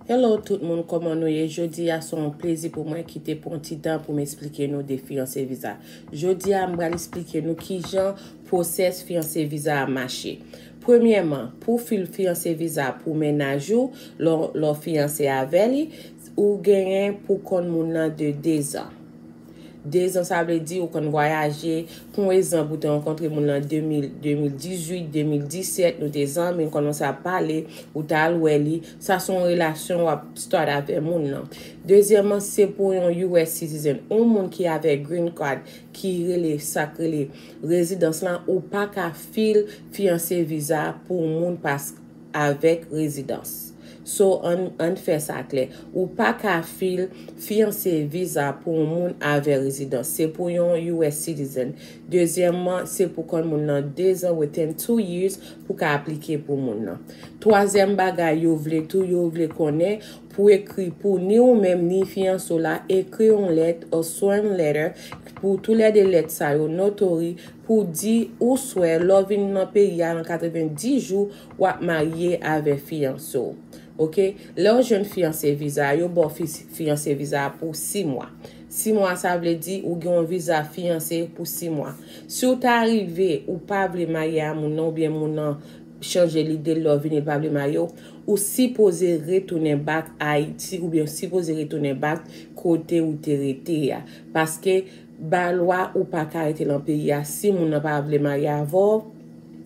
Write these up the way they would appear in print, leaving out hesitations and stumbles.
Hello tout le monde, comment nous y est? Jeudi a son plaisir pour moi quitter pour un petit temps pour m'expliquer nos des fiancés visa. Jeudi a m'va expliquer nous qui genre process fiancé visa a marché. Premièrement, pour fiancé visa pour ménage ou leur fiancé avec ou gagner pour qu'on moun de 2 ans. 2 ans, ça veut dire qu'on voyager. Pour exemple, vous rencontré mon en 2018, 2017, nous des ans, mais on commence à parler, ou tal, ou ça son relation à start avec mon nom. Deuxièmement, c'est pour un US citizen, un monde qui avait green card, qui relève sacré résidence là, ou pas qu'à fiancé visa pour monde passe avec résidence. So, on fait ça clair. Ou pas qu'à fiancé visa pour un monde avec résidence. C'est pour un US citizen. Deuxièmement, c'est pour qu'on moun 2 ans within 2 years pour qu'à appliquer pour moun. Troisième bagay, yo vle connaître pour écrire pour ni ou même ni fiancé là, écrire une lettre ou sworn letter pour tous les lettres ça yo notary pour dire ou soit loving dans pays en 90 jours ou marié avec fiancé. OK, là jeune fiancé visa yo bon fiancé visa pour 6 mois. 6 mois ça veut dire ou gen visa fiancé pour 6 mois. Si ou t'arrivé ou pas vle marié à mon non bien mon non changer l'idée de leur venir pas vle marié ou si poser retourner back à Haïti ou bien si poser retourner back côté ou terité parce que ba loi ou pas arrêter dans pays si mon n'a pas vle marié avant.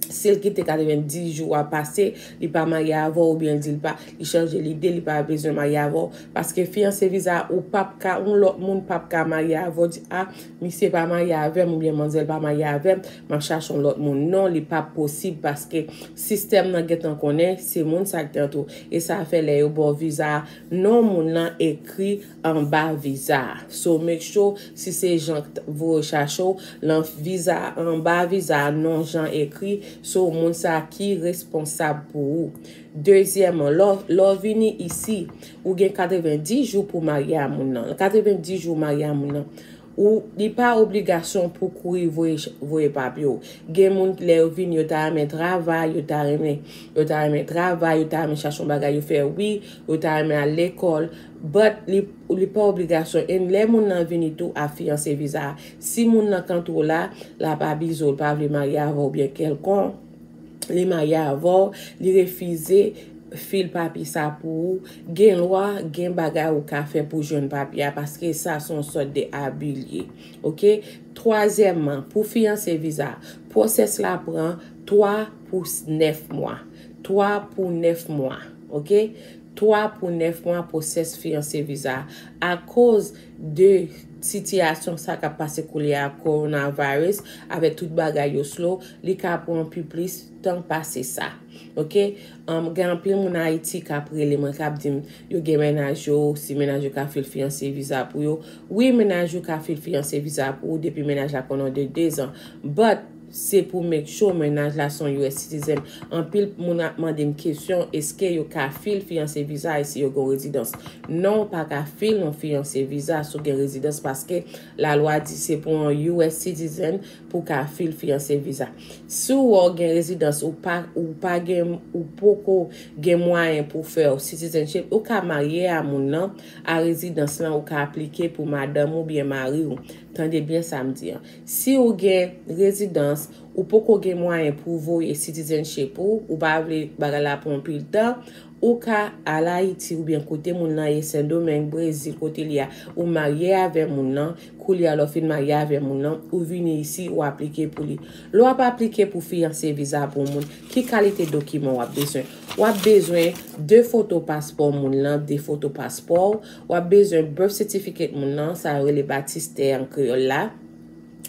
S'il quitte 90 jours à passer, il pas marié avant ou bien dit pas, il change l'idée, il pas besoin de marier avant parce que fiancé visa ou pas on l'autre monde pas marié avant dit ah, monsieur pas marié avec ou bien mademoiselle pas marié avec, m'a cherche l'autre monde non, il pas possible parce que système nan get en connaît, c'est monde ça tout et ça fait les bon visa non monde nan écrit en bas visa. So make sure si c'est gens vous recherchez l'en visa en bas visa non gens écrit so moun sa qui responsable pour vous. Deuxièmement, l'or vini ici ou gen 90 jours pour marier à moun nan. 90 jours marier à moun nan. Ou li pas obligation pour courir voyer papier. Gen moun le vini yo ta remet travail, yo ta remet travail, yo ta remet chercher bagay yo faire oui, yo ta remet à l'école. But li pas obligation en les moun nan vini tout à fiancé visa si moun nan kantou la pas bizol pas vle marier avant ou bien quelqu'un li marier avant li refuser fil papier ça pour gen loi gen bagay ou ka fait pour jeune papier parce que ça son sorte de habilier. OK, troisièmement pour fiancé visa process la prend 3 pour 9 mois 3 pour 9 mois. OK, 3 pour 9 mois process fiancé visa à cause de situation ça qui a passé couler à coronavirus avec tout bagay yo slow li ka prend plus temps passer ça. OK, grand pile mon Haïti qui après les man k'ap dim yo gen ménage yo si ménage ka fait fiancé visa pour yo oui ménage ka fait fiancé visa pour depuis ménage la pendant de 2 ans but c'est pour make sure ménage là son US citizen en pile mon a demandé une question est-ce que yo ka fil fiancé visa ici yo go résidence non pas ka fil non fiancé visa sur gen résidence parce que la loi dit c'est pour un US citizen pour ka fil fiancé visa si ou gen résidence ou pas gen ou poko gen moyen pour faire citizenship ou ka marié à mon nan à résidence là ou ka appliquer pour madame ou bien mari ou tendez bien ça me dire si ou gen résidence ou poko gen moyen pour voyer citizenship ou pas vle bagala pour un peu de temps ou ka à Haïti ou bien côté moun nan et Saint-Domingue Brésil côté liya ou marié avec moun nan kou li alors fin marié avec moun nan ou vini ici ou appliquer pour lui l'on pas appliquer pour fiancé visa pour moun qui qualité document ou a besoin 2 photos passeport moun nan 2 photos passeport ou a besoin birth certificate moun nan ça relè baptiste en créole là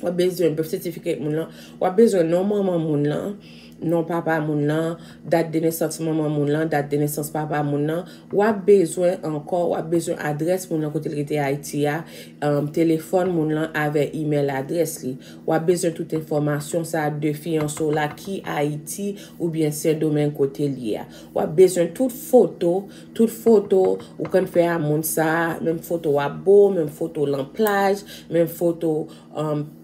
ou a besoin birth certificate moun nan ou a besoin non maman moun nan non papa moun nan date de naissance maman moun nan date de naissance papa moun nan ou a besoin encore ou a besoin adresse moun nan côté l'été Haïti téléphone moun nan avec email adresse li ou a besoin toute information ça de fianço là qui Haïti ou bien Saint-Domingue côté li ou a besoin toute photo ou quand fait à moun ça même photo à beau même photo l'en plage même photo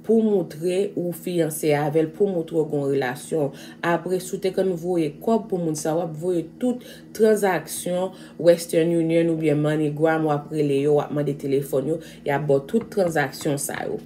pour montrer ou fiancé avec pour montrer une relation. Après, sous quand vous voyez quoi pour moun ça, vous voyez toute transaction Western Union ou bien MoneyGram ou après les yo, ou des téléphones, il y a toute transaction ça yo.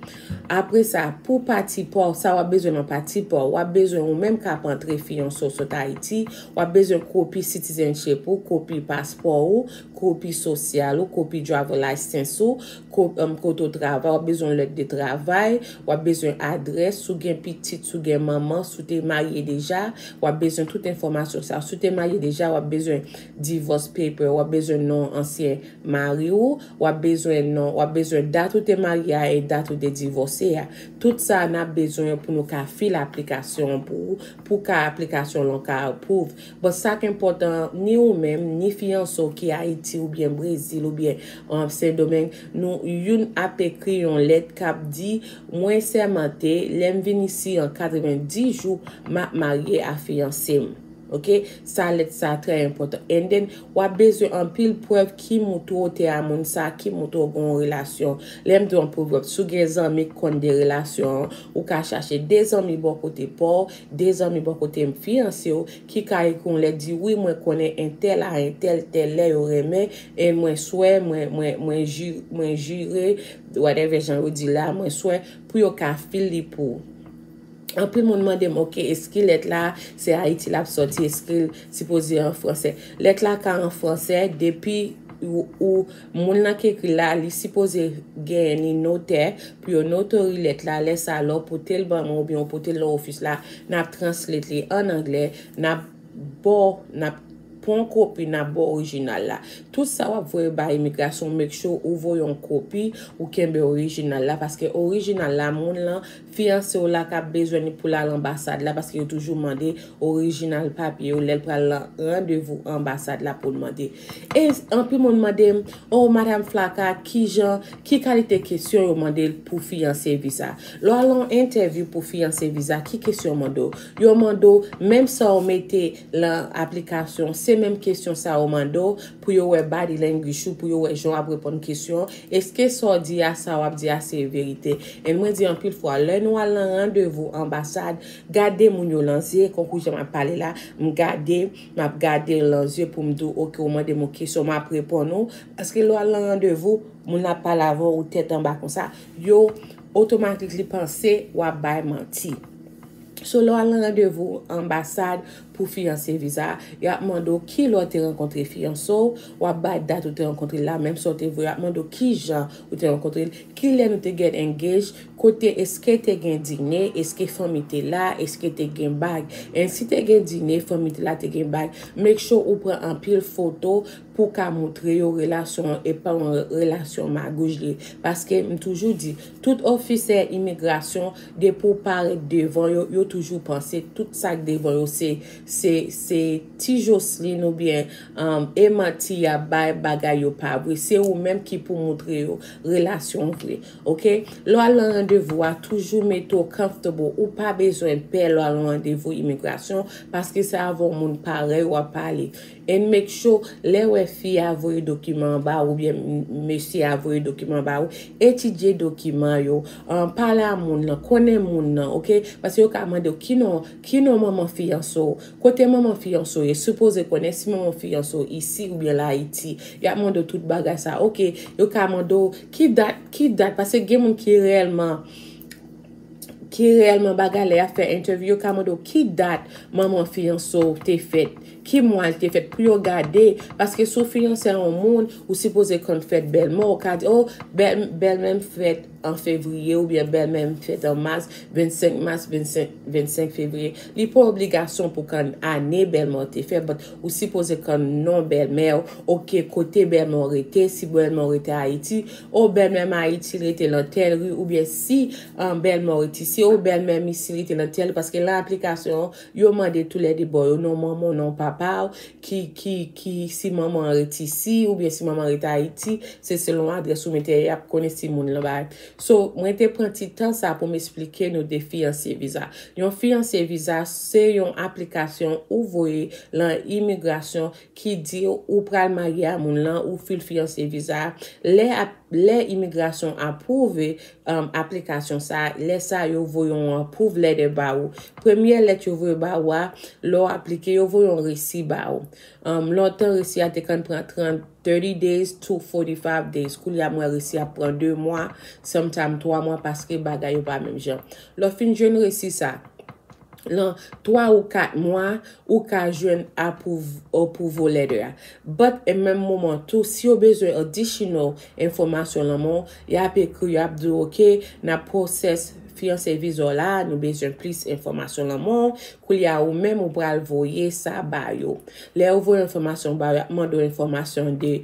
Après ça, pour parti port, ça va besoin d'un parti port, ou a besoin ou même qu'à entrer fiancé sur Haïti, ou a besoin copie citizenship ou copie passeport ou copie sociale ou copie driver license ou copie travail, ou besoin lettre de travail, ou a besoin adresse, ou gen petit, ou gen maman, sou te marié déjà, ou a besoin toute information ça, sou te marié déjà, ou a besoin divorce paper, ou a besoin non ancien mari ou a besoin non, ou a besoin date ou te marié et date ou te divorcé. Tout ça on a besoin pour nous faire filer l'application pour que l'application l'on approuve. Bon ça qui est important ni ou même ni fiancé qui Haïti ou bien Brésil ou bien en Saint-Domingue nous une a écrit une lettre qui dit moi sermenté l'aime venir ici en 90 jours m'a marié à fiancé. OK, ça c'est très important. And then ou a besoin en pile preuve qui montre te a moun ça qui montre gon relation. L'aime don preuve sou gen amis kon des relations ou ka chercher des amis bon côté port, des amis bon côté fiancé qui ka kon le dit oui moi connais un tel a un tel là remet et moi souhait moi juré whatever j'en dit là moi souhait pour yo ka fili pour. En plus, mon demande, ok, est-ce qu'il est là, c'est Haïti l'a sorti, est-ce qu'il supposé en français? L'être là, quand en français, depuis ou mon nan qui écrit là, il supposé gagner notaire, puis on notaire l'être là, laisse alors pour tel ban ou bien pour tel office là, n'a translate en anglais, n'a pour copie n'a pas original là. Tout ça va voir par immigration make sure ou voyons copie ou kembe original là parce que original là moun là fiancé ou là qu'a besoin pour l'ambassade là parce qu'il toujours demandé original papier ou l'elle prend rendez-vous ambassade là pour demander. Et en plus mon demandé oh madame Flaka qui qualité question yo demandé pour fiancé visa. L'on interview pour fiancé visa qui question mando. Yo mando même ça on mettait l'application c'est même question ça au mando pour yo body language pour yo gens à répondre question est-ce que ça dit à ça ou dit à c'est vérité et moi dit en pile fois là nous allons rendez-vous ambassade garder mon yo lancier quand je m'a parlé là m'a garder lancier pour me dire OK au moins de mon question m'a répondre parce que là rendez-vous mon n'a pas l'avant ou tête en bas comme ça yo automatiquement penser ou ba menti. So là rendez-vous ambassade pour fiancé visa y a demandé qui l'autre rencontré fiancé ou a ba date ou te rencontré là même sorte vous y a demandé qui gens ou te rencontré qui les nous te get engaged côté est-ce que te gain dîner est-ce que famille te là est-ce que te gain bague et si te gain dîner famille te là te gain bague make sure ou prend en pile photo pour qu'à montrer une relation et pas une relation magouille parce que me toujours dit tout officier immigration de pour paraître devant yo toujours penser tout ça devant c'est ti Jocelyne ou bien Emati ya bay bagay yo pas vrai c'est ou même qui pour montrer yo relation vrai OK le rendez-vous a toujours mettre comfortable ou pas besoin payer le rendez-vous immigration parce que ça avant monde pareil ou à parler et make sure les filles avoir document ba ou bien monsieur avoir document ba ou étudier document yo parler à monde là connaît monde là OK parce que yo ka demander qui non maman fiancé côté maman fiancé est supposé connaître si maman fiancé ici ou bien là Haïti y a monde toute bagage ça OK yo ka demander qui date parce que gen qui réellement bagarre à faire interview kamado qui date maman fiancé t'es fait qui mois t'es fait pour regarder parce que sous fiancé en monde ou supposé qu'on fait belle-mère oh belle même fête en février ou bien belle même fête en mars 25 février il pas obligation pour qu'on année belle-mère t'es fait ou supposé qu'on non belle-mère OK côté belle-mère était si belle-mère était Haïti ou belle-mère Haïti était dans telle rue ou bien si belle-mère était ici ou belle-mère ici était dans telle parce que l'application yo demandé tous les déboires non maman non papa qui si maman est ici ou bien si maman est Haïti c'est selon adresse ou mettez y a connaître si monde là-bas So, mwen te pran ti tan sa pou m'explike nou de fiancé visa. Yon fiancé visa, se yon aplikasyon ou voye lan imigrasyon ki di ou pral marye a moun lan ou fil fiancé visa. Le imigrasyon approuve aplikasyon sa, le sa yo voyon approuve le de ba ou. Premier let yo voye ba ou, lo aplike yo voyon resi ba ou. Lontan resi a te kan pran 30 days to 45 days. Kou li a mwen resi a pran 2 mwa, sometime 3 mwa paske bagay yo pa menm jan. Lo fin jwen resi sa. Lan 3 ou 4 mois ou ka jwen approval letter. But en même moment tout, si yo besoin additional information lan mon, y ap ekri, y ap di ok, na process fiancé visa la, nou besoin plus information lan mon, kou li a ou même ou pral voye sa ba yo. Le ou voye information ba yo, mando information de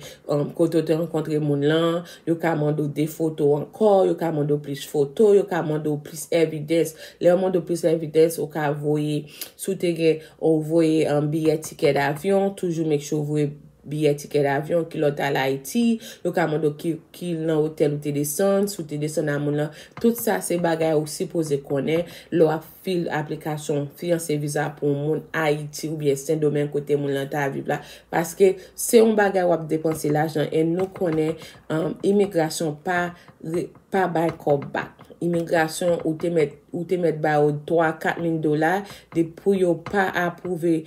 koto te renkontre moun lan, yo ka mando de photo ankor, yo ka mando plus photo, yo ka mando plus evidence. Le ou mando plus evidence, ou ka voye sou te gen, ou voye billet ticket d'avion, toujou make sure voye billet ticket d'avion ki lot al Haiti, yo ka mando ki nan hotel ou te deson, sou te deson nan moun lan. Tout sa se bagay ou supposé konen, lo a fil aplikasyon fiancé visa pou moun Haiti ou bien Saint-Domingue kote moun lan ta viv la. Paske se yon bagay wap depanse l'ajan, en nou konen imigrasyon pa bay kob bak. Immigration ou te met ba ou $3,000 de pou yo pa approuve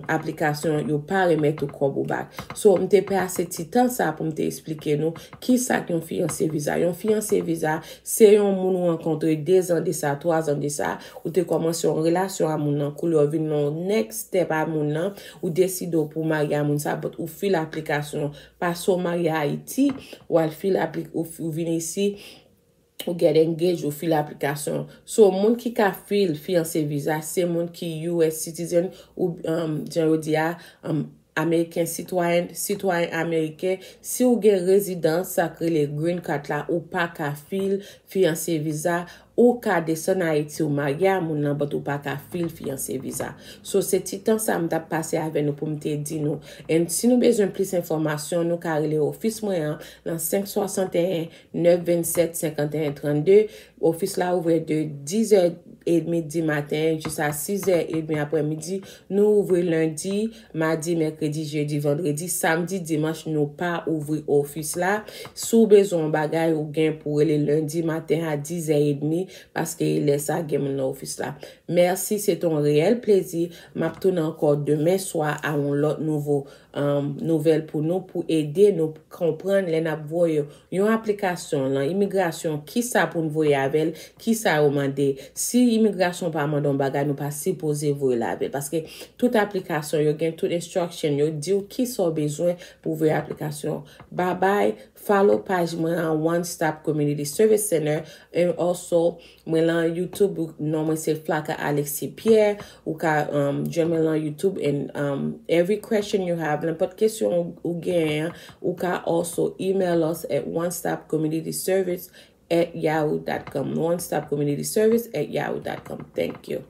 aplikasyon, yo pa remet ou kob ou bak. So, mte pe ase ti tan sa pou mte explike nou ki sa yon fiancé visa. Yon fiancé visa, se yon moun ou renkontre 2 ans de sa, 3 ans de sa, ou te komanse yon relasyon a moun nan, kou lo vin nou next step a moun nan, ou desido pou marye a moun sa, but ou fil aplikasyon pa so marye a Haiti, ou al fil ou vin isi, ou get engaged ou fil aplikasyon. So, moun ki ka fil fiancé visa, se moun ki US citizen ou jan yo diya American citoyen Ameriken. Si ou gen rezidans sakre le green card la, ou pa ka fil fiancé visa, ou ka desen Haiti ou marye moun nan, but ou pa ka fil fiancé visa. So, se ti tan sa mta pase ave nou pou mte di nou. En si nou bezon plus informasyon, nou ka rele office mwen nan 561-927-5132. Office la ouvre de 10h30 di matin jusqu'à 6h30 après-midi. Nou ouvre lundi, mardi, mercredi, jeudi, vendredi, samedi, dimanche nou pa ouvre office la. Sou bezon bagay ou gen pou rele lundi matin à 10h30 parce que laisse game dans office là. Merci, c'est un réel plaisir. M'aptourne encore demain soir à un autre nouveau nouvelle pour nous, pour aider nous comprendre les voyer une application là immigration qui ça pour nous voyer avec, qui ça demander. Si immigration pas mandon bagay nous pas supposé voyer avec parce que toute application yo gen toute instruction yo dit qui sont besoin pour voyer application. Bye bye. Follow page moi en One Stop Community Service Center and also moi là YouTube non moi c'est Flaka Alexis Pierre ou ka join moi YouTube and every question you have n'importe question ou gain ou ka also email us at onestopcommunityservice@yahoo.com onestopcommunityservice@yahoo.com. Thank you.